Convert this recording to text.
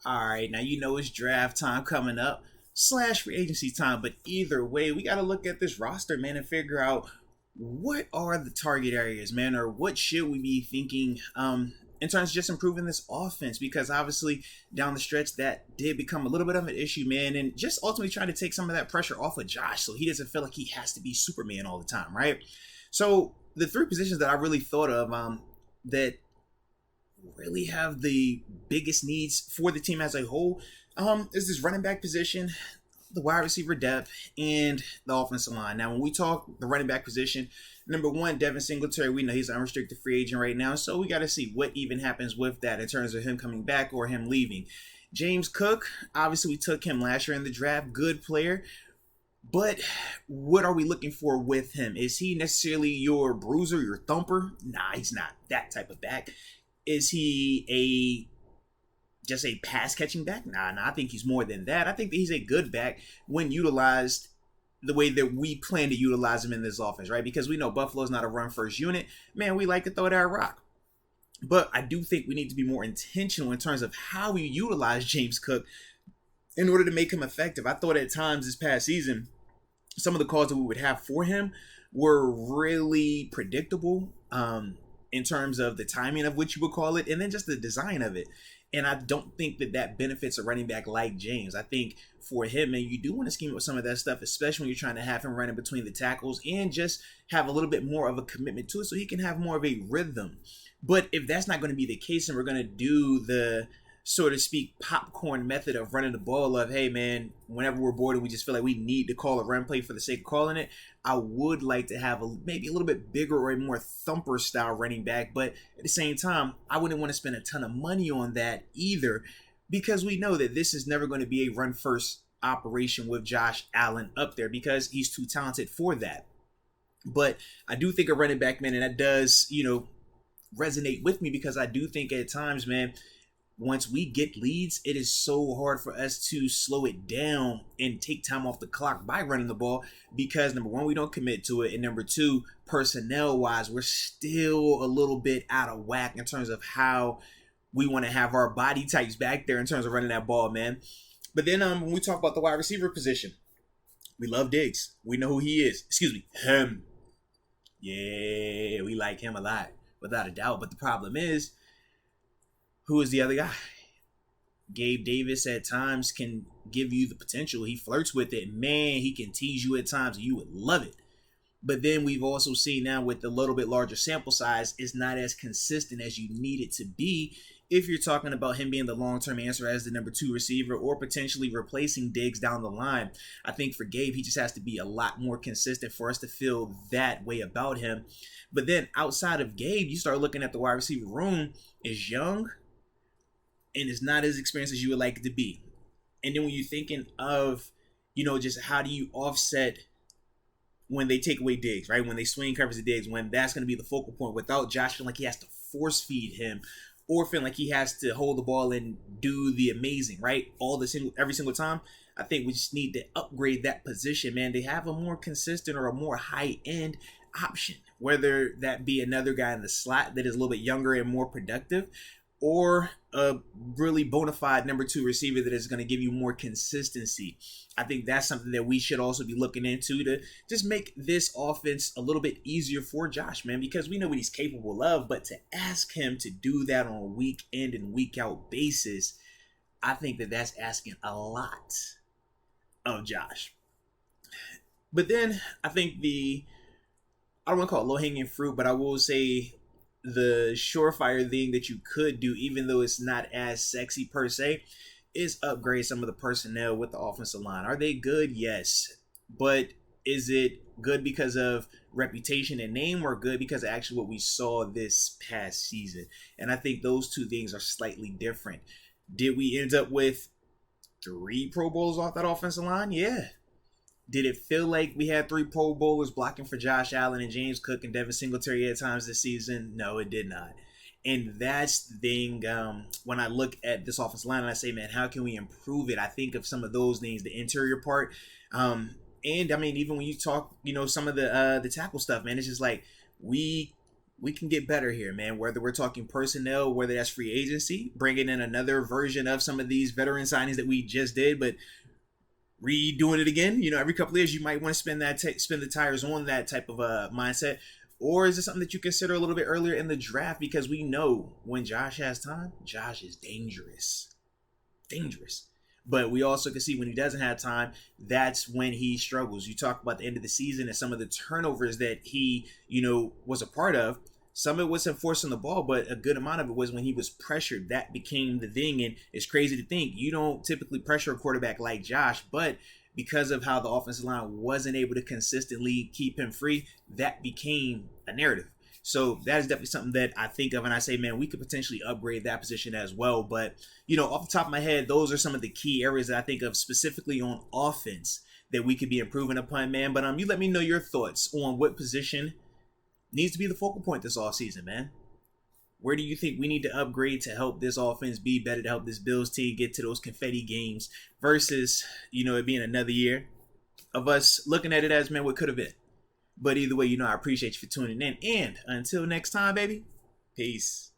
All right, now you know it's draft time coming up, slash free agency time, but either way, we got to look at this roster, man, and figure out what are the target areas, man, or what should we be thinking in terms of just improving this offense, because obviously down the stretch that did become a little bit of an issue, man, and just ultimately trying to take some of that pressure off of Josh so he doesn't feel like he has to be Superman all the time, right? So the three positions that I really thought of that really have the biggest needs for the team as a whole is this running back position, the wide receiver depth, and the offensive line. Now, when we talk the running back position, number one, Devin Singletary, we know he's an unrestricted free agent right now, so we got to see what even happens with that in terms of him coming back or him leaving. James Cook, obviously we took him last year in the draft, good player, but what are we looking for with him? Is he necessarily your bruiser, your thumper? Nah, he's not that type of back. Is he just a pass catching back? Nah, I think he's more than that. I think that he's a good back when utilized the way that we plan to utilize him in this offense, right? Because we know Buffalo's not a run first unit. Man, we like to throw that rock. But I do think we need to be more intentional in terms of how we utilize James Cook in order to make him effective. I thought at times this past season, some of the calls that we would have for him were really predictable in terms of the timing of which you would call it, and then just the design of it. And I don't think that that benefits a running back like James. I think for him, man, you do want to scheme with some of that stuff, especially when you're trying to have him running between the tackles and just have a little bit more of a commitment to it so he can have more of a rhythm. But if that's not going to be the case and we're going to do the, so to speak, popcorn method of running the ball of, hey, man, whenever we're bored and we just feel like we need to call a run play for the sake of calling it, I would like to have maybe a little bit bigger or a more thumper style running back. But at the same time, I wouldn't want to spend a ton of money on that either, because we know that this is never going to be a run first operation with Josh Allen up there because he's too talented for that. But I do think a running back, man, and that does, resonate with me because I do think at times, man, once we get leads, it is so hard for us to slow it down and take time off the clock by running the ball because, number one, we don't commit to it. And number two, personnel-wise, we're still a little bit out of whack in terms of how we want to have our body types back there in terms of running that ball, man. But then when we talk about the wide receiver position, we love Diggs. We know who he is. Excuse me, him. Yeah, we like him a lot, without a doubt. But the problem is, who is the other guy? Gabe Davis at times can give you the potential. He flirts with it. Man, he can tease you at times and you would love it. But then we've also seen now with the little bit larger sample size, it's not as consistent as you need it to be if you're talking about him being the long-term answer as the number two receiver or potentially replacing Diggs down the line. I think for Gabe, he just has to be a lot more consistent for us to feel that way about him. But then outside of Gabe, you start looking at the wide receiver room is young, and it's not as experienced as you would like it to be. And then when you're thinking of, just how do you offset when they take away Diggs, right? When they swing covers the Diggs, when that's going to be the focal point without Josh feeling like he has to force feed him or feeling like he has to hold the ball and do the amazing, right? Every single time. I think we just need to upgrade that position, man. They have a more consistent or a more high-end option, whether that be another guy in the slot that is a little bit younger and more productive, or a really bona fide number two receiver that is going to give you more consistency. I think that's something that we should also be looking into to just make this offense a little bit easier for Josh, man, because we know what he's capable of, but to ask him to do that on a week in and week out basis, I think that that's asking a lot of Josh. But then I think I don't want to call it low-hanging fruit, but I will say the surefire thing that you could do, even though it's not as sexy per se, is upgrade some of the personnel with the offensive line. Are they good? Yes. But is it good because of reputation and name or good because of actually what we saw this past season? And I think those two things are slightly different. Did we end up with 3 Pro Bowlers off that offensive line? Yeah. Did it feel like we had 3 Pro Bowlers blocking for Josh Allen and James Cook and Devin Singletary at times this season? No, it did not. And that's the thing, when I look at this offensive line and I say, man, how can we improve it? I think of some of those things, the interior part. And I mean, even when you talk, some of the tackle stuff, man, it's just like we we can get better here, man. Whether we're talking personnel, whether that's free agency, bringing in another version of some of these veteran signings that we just did, but redoing it again. Every couple of years you might want to spin the tires on that type of mindset. Or is it something that you consider a little bit earlier in the draft? Because we know when Josh has time, Josh is dangerous. Dangerous. But we also can see when he doesn't have time, that's when he struggles. You talk about the end of the season and some of the turnovers that he, was a part of. Some of it was him forcing the ball, but a good amount of it was when he was pressured. That became the thing. And it's crazy to think you don't typically pressure a quarterback like Josh, but because of how the offensive line wasn't able to consistently keep him free, that became a narrative. So that is definitely something that I think of, and I say, man, we could potentially upgrade that position as well. But, off the top of my head, those are some of the key areas that I think of specifically on offense that we could be improving upon, man. But you let me know your thoughts on what position needs to be the focal point this offseason, man. Where do you think we need to upgrade to help this offense be better, to help this Bills team get to those confetti games versus, it being another year of us looking at it as, man, what could have been. But either way, I appreciate you for tuning in. And until next time, baby, peace.